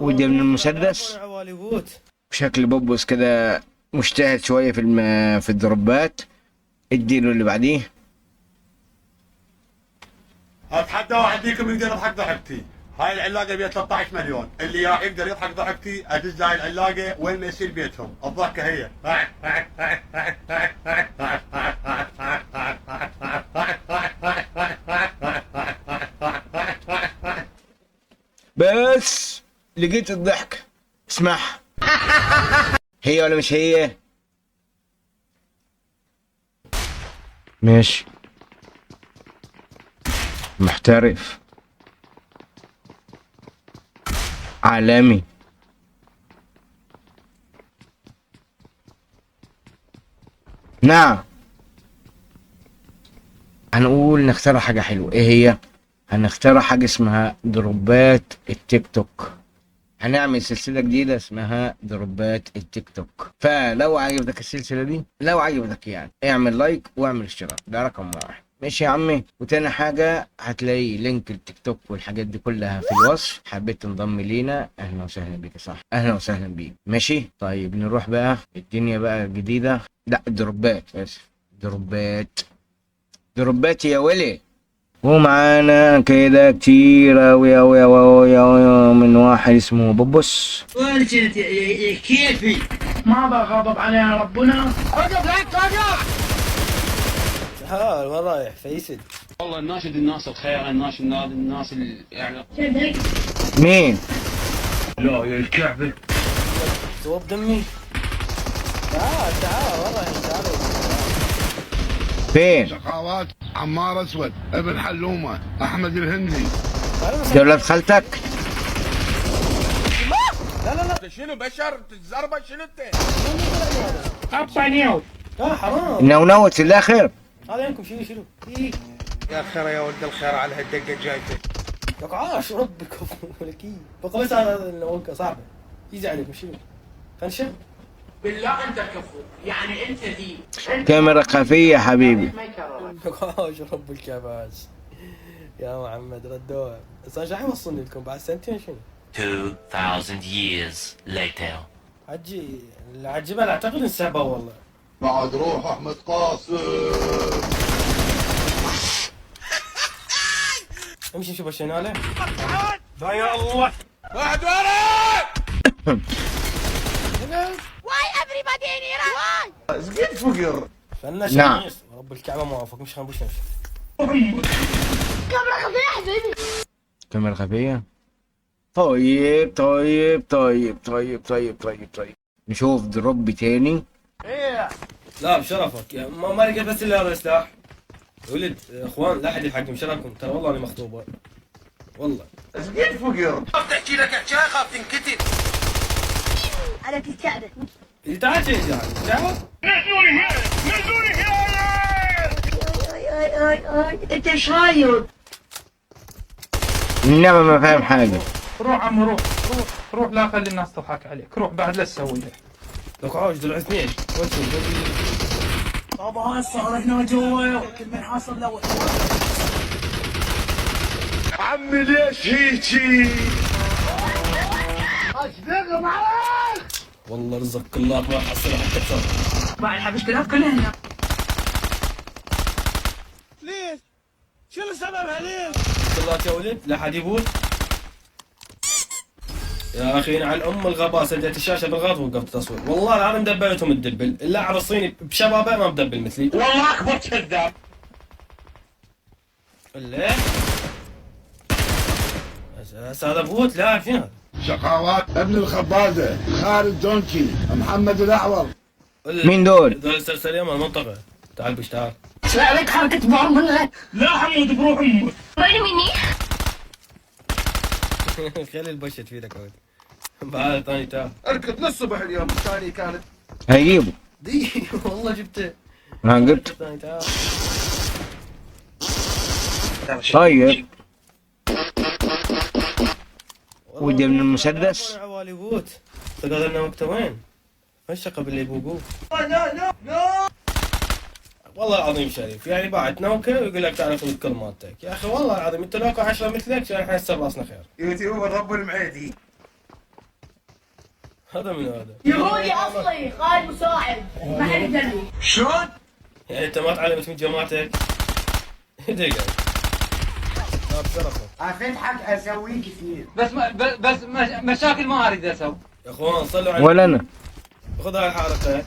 ودي من المسدس بشكل بوبوس كده، مجتهد شوية في الدروبات. اديله اللي بعديه. اتحدى واحد فيكم يقدر يضحك ضحكتي. هاي العلاقه بيها 13 مليون، اللي راح يقدر يضحك ضحكتي ادز هاي العلاقه وين ما يصير بيتهم، الضحكه هي. بس لقيت الضحك، اسمعها. هي ولا مش هي؟ ماشي، محترف عالمي. نعم، هنقول نختار حاجة حلوة. ايه هي؟ هنختار حاجة اسمها دروبات التيك توك. هنعمل سلسلة جديدة اسمها دروبات التيك توك. فلو عجبتك السلسلة دي، لو عجبتك يعني، اعمل لايك واعمل اشتراك، ده رقم واحد. ماشي يا عمي. وتاني حاجة هتلاقي لينك التيك توك والحاجات دي كلها في الوصف. حبيت تنضم لينا، اهلا وسهلا بيك. صح، اهلا وسهلا بيك. ماشي طيب، نروح بقى الدنيا بقى جديدة. لا، دروبات، اسف، دروبات يا ولي. ومعانا كده كتير أوي أوي أوي أوي أوي من واحد اسمه بوبوس. ولجت يا كيفي ما بغضب علينا ربنا. وقف لك وقف. تعال وين رايح فيصل؟ والله الناشد الناس الخير، الناشد الناس يعني. مين؟ لا يا الكعبة توب دمي. تعال وين رايح؟ تعال. فين؟ شقاوات عمار اسود ابن حلومه احمد الهندي. دولة خالتك؟ لا شنو بشر تتزربه شنو انت؟ ابا نيو. لا حرام. نونوت في الاخر. هذا يمكم شنو يا خير يا ولد الخير على هالدقه جايته. لك عاش ربك ولك بقى بس هذا اللي صعبه يزعلك مش شنو فنشن. بالله انت كفو، يعني انت ذي كاميرا خفية حبيبي. لك عاش رب الكباش يا محمد ردوها. بس انا شو حيوصلني لكم بعد سنتين شنو؟ 2000 years later. حجي اللي على الجبل اعتقد انسحبوا والله. بعد روح احمد قاسم. امشي نشوف الشناله. يا الله واحد ورا. Why everybody in Iran? زقيت فقر. فنش نعم. رب الكعبه موافق مش خنبوش نمشي. كاميرا خفية حبيبي. كاميرا خفية. طيب طيب طيب طيب طيب طيب طيب، نشوف دروب تاني. لا بشرفك يا ما لقيت بس الا هذا السلاح. يا ولد اخوان لا احد يلحقكم شرفكم ترى والله انا مخطوبه والله. زقيت فقر. تحكي لك حكايه خاف تنكتب. على الكعبة. اللي تعال شيء تعال. انت ايش رايك؟ انما ما فاهم حاجة. روح عمي روح لا خلي الناس تضحك عليك، روح بعد لا تسوي لك. لك عاوش دول اثنين. طبعا صار هنا جوا كل من حاصل له. عمي ليش هيجي؟ اشتغل معاك. والله رزق كلات ما حصلها حتى اكثر. بعد المشكلات كلها هنا. ليش؟ شنو سببها ليش؟ كلات يا ولد لا حد يبوت. يا اخي على ام الغباء سديت الشاشه بالغلط ووقفت التصوير. والله العظيم دبلتهم الدبل. اللاعب الصيني بشبابه ما مدبل مثلي. والله اكبر كذاب. ليه؟ بس هذا بوت لاعب شنو هذا؟ شقاوات ابن الخبازه خالد دونكي محمد الاعور. مين دول؟ دول السلسلة من المنطقة. تعال بش تعال. شو عليك حركة بعمرها؟ لا حمود بروح امك. وين مني؟ خلي البشت في ايدك ولد. بعد ثاني تعال. اركض للصبح اليوم الثاني كانت. هجيبه. دي والله جبته. انا جبت. ثاني تعال. طيب، ودي من المسدس. عوالي بوت. تقدر لنا وقته وين؟ فشقه باللي يبوقوه. والله العظيم شريف يعني بعد نوكه ويقول لك تعرف الكل مالتك يا اخي والله العظيم انت لوكو 10 مثلك عشان احنا هسه براسنا خير. يوتيوبر رب المعيدي. هذا من هذا. يهودي اصلي قائد مساعد ما حد يدري. شلون؟ يعني انت ما تعلمت من جماعتك؟ دقيقة. لا بشرفك. افتحك اسوي كثير. بس مشاكل ما اريد اسوي. يا اخوان صلوا على ولا انا. خذ هاي الحلقة.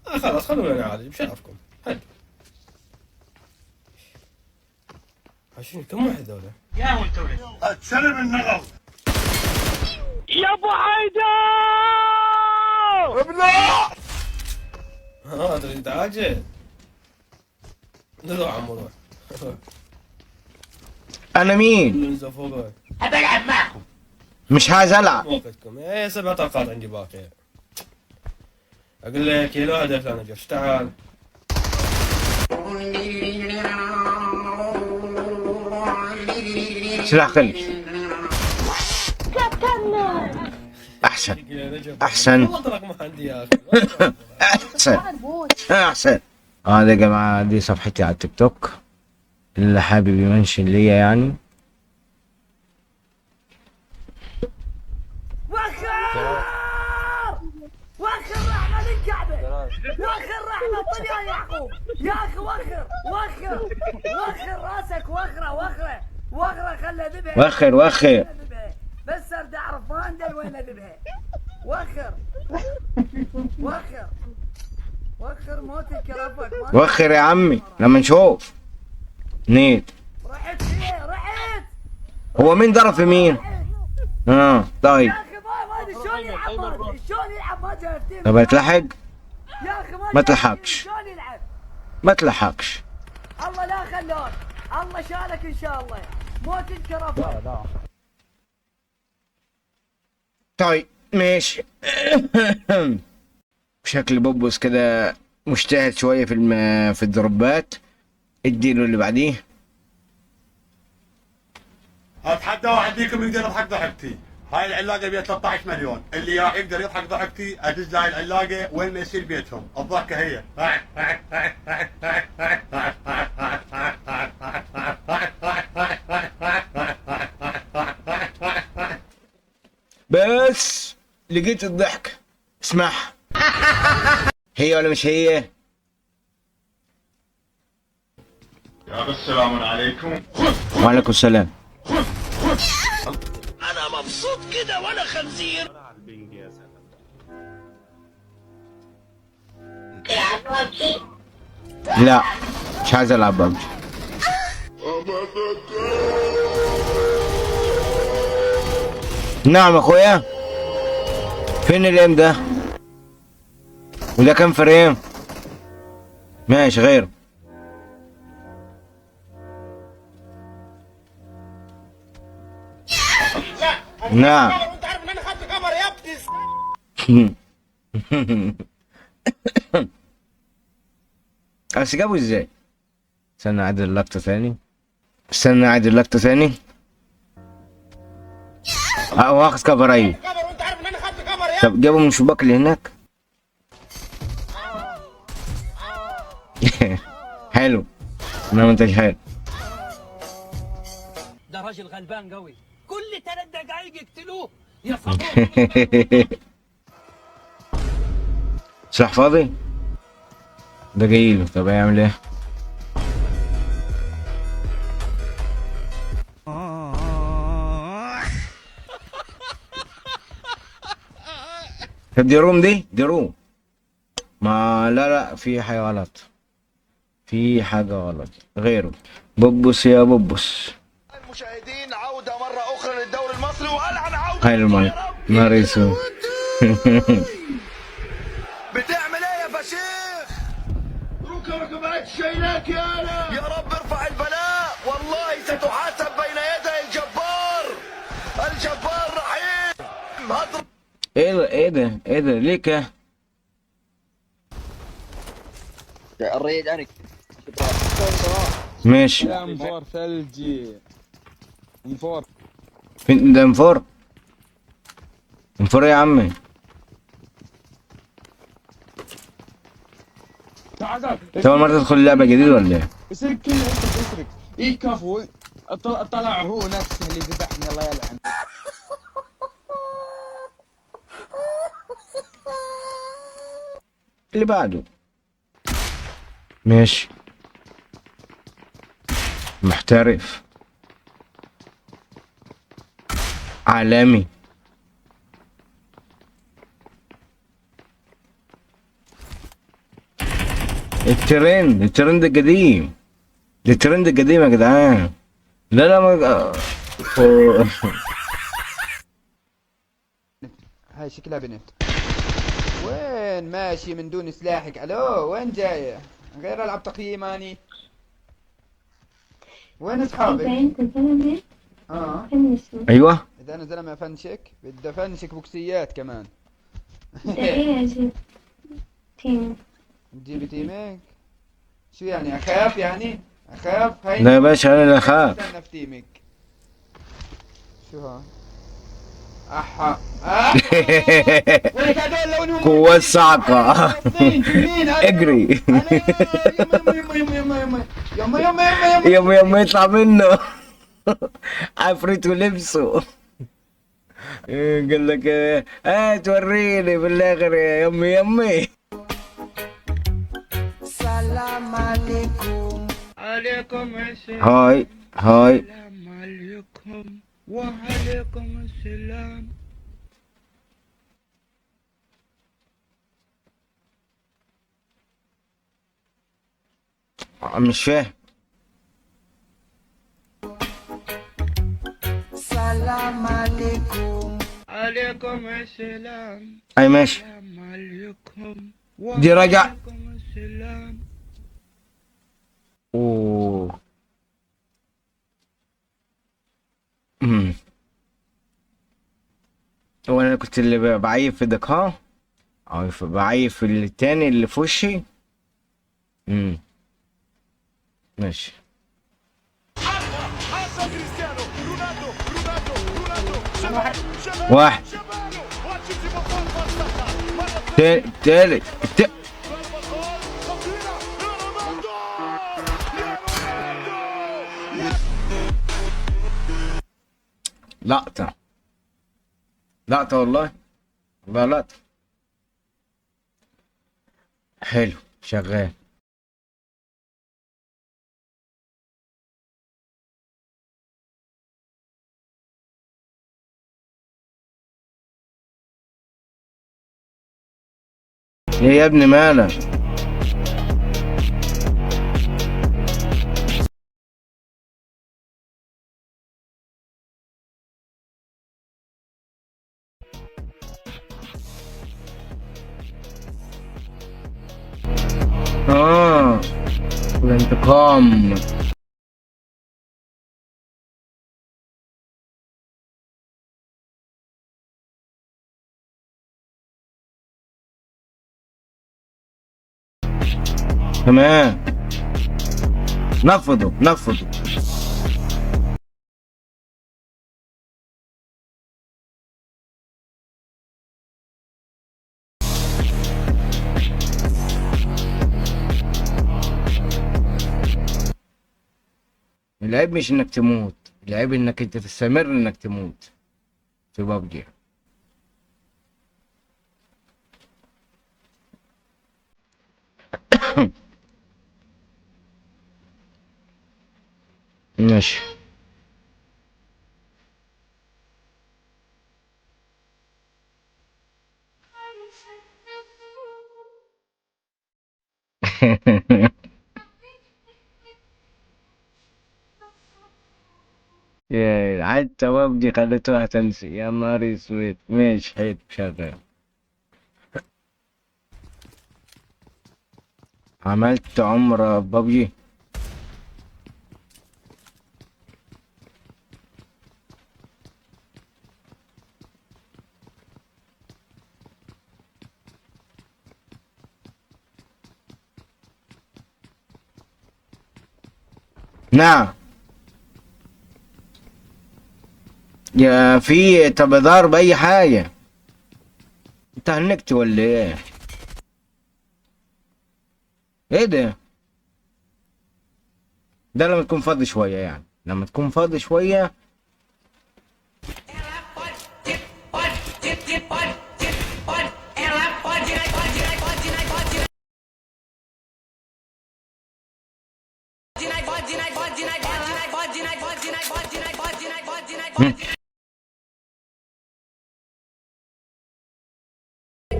خلاص خلونا نعالج بشرفكم. هل شنو كم واحد ذولا؟ يا ولد ولد. اتسلم النغل. يا ابو حيدر! ابلع. تريد تعاجل؟ روح عمو روح. انا مين؟ انزل فوق. ابى العب معكم. مش عايز العب. وقتكم 7 طلقات عندي باقي. اقول لك يا لو هدف انا جوش تعال. سلاح خلص. احسن احسن والله طلق ما عندي يا اخي. احسن احسن. هذا يا جماعه دي صفحتي على التيك توك، اللي حابب يمنشن ليا يعني. وخر رحمة الكعبة، وخر رحمة طل يا يعقوب، يا اخي وخر راسك، وخره خله ذبحه. وخر بس ارد اعرف ما عنده وين ذبحه. وخر موت الكرفك. وخر يا عمي لما نشوف. نيت رحت فيه هو مين ضرب في مين؟ طيب. يا اخي ما ادري شلون يلعب ما جاي. طب اتلحق؟ يا اخي ما تلحقش. شلون يلعب؟ ما تلحقش. الله لا خلوك، الله شالك ان شاء الله. موت الكرفة. طيب ماشي. بشكل بوبوس كده مجتهد شوية في الدروبات. اديله اللي بعديه. اتحدى واحد فيكم يقدر يضحك ضحكتي. هاي العلاقه بيها 13 مليون، اللي يقدر يضحك ضحكتي ادز هاي العلاقه وين ما يصير بيتهم، الضحكه هي. بس لقيت الضحك. اسمعها. هي ولا مش هي؟ يا السلام عليكم. وعليكم السلام. انا مبسوط كده وانا خنزير. لا مش عايز العب ببجي. نعم اخويا. فين الام ده؟ وده كام فريم؟ ماشي غيره. نعم. انت عارف ان انا خدت كاميرا يا ابني. بس جابوا ازاي؟ استنى اعيد اللقطة ثاني. واخد كفر ايوه. وانت عارف ان انا خدت كاميرا يا طب جابوا من الشباك اللي هناك. حلو. انما انت حلو. ده راجل غلبان قوي، كل 3 دقايق يقتلوه يا صبور. سلاح فاضي؟ ده جايله. طب هيعمل ايه؟ طب دي روم دي روم. ما لا في حاجة غلط. غيره. بوبوس يا بوبوس. المشاهدين عودة مرة أخرى للدوري المصري وألعن عودة. هاي الماي نار يسوع. بتعمل إيه يا فشيخ؟ ركبك بعد شيلك يا رب ارفع البلاء، والله ستحاسب بين يدي الجبار رحيم. ايه ده ليه كده؟ الريد عنك ماشي. انفور ثلجي انفور. فين ده انفور يا عمي؟ انت اول مرة تدخل اللعبة جديد ولا ايه؟ يصير كله انت تسرق. ايه كفو. طلع هو نفسه اللي ذبحني الله يلعن. اللي بعده. ماشي. محترف. عالمي. الترند القديم. الترند القديم يا جدعان. لا لا ما هاي شكلها بنت. وين ماشي من دون سلاحك؟ الو وين جاية؟ غير العب تقييم اني. وين اصحابك؟ انت زلمه فنشني. ايوه. اذا انا زلمه افنشك بدي افنشك بوكسيات كمان. ايه اجيب تيم. تجيبي تيمك؟ شو يعني اخاف يعني؟ اخاف هاي. لا يا باشا انا اللي اخاف. استنى في تيمك. شو ها؟ احا ولك هذول لونهم قوة صعقة. اجري. يما يما يطلع منه. عفريت ولبسه. قال لك توريني بالاخر يا يمي. سلام عليكم. عليكم السلام. هاي السلام عليكم وعليكم السلام. مش فاهم. سلام عليكم. عليكم السلام. اي ماشي. السلام عليكم دي رجع. وعليكم السلام. اوه. هو انا كنت اللي بعيب في دك ها. او بعيب في التاني اللي في وشي. ماشي. واحد تالت لقطة والله. والله لقطة. حلو شغال. ايه يا ابني مالك؟ الانتقام. تمام. نفضوا. العيب مش انك تموت، العيب انك انت تستمر انك تموت في بابجي. ماشي. يا حتى بابجي خليتوها تنسي يا نهار اسود. ماشي حلو شغال. عملت عمرة بابجي. نعم. يا في طب ضارب اي حاجة. انت هنكت ولا ايه؟ ايه ده لما تكون فاضي شوية يعني، لما تكون فاضي شوية.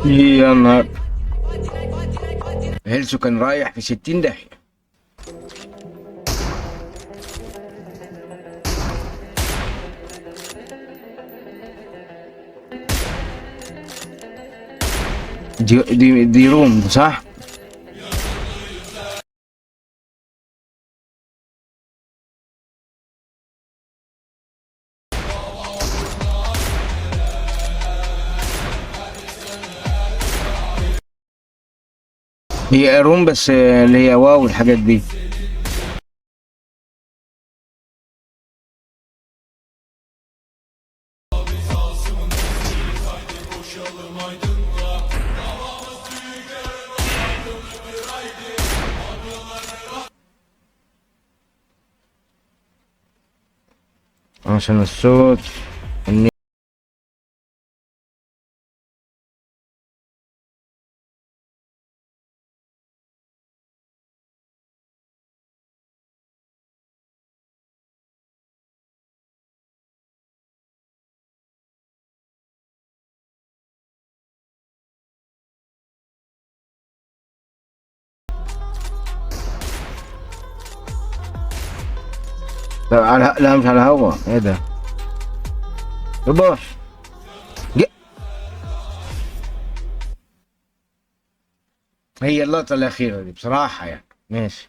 يا نهار، هيلسو كان رايح في 60 داهية. دي روم صح؟ هي روم بس اللي هي واو الحاجات دي. عشان الصوت على، لا مش على هوا، ايه ده؟ يبقى هي اللقطة الأخيرة دي بصراحة يعني ماشي.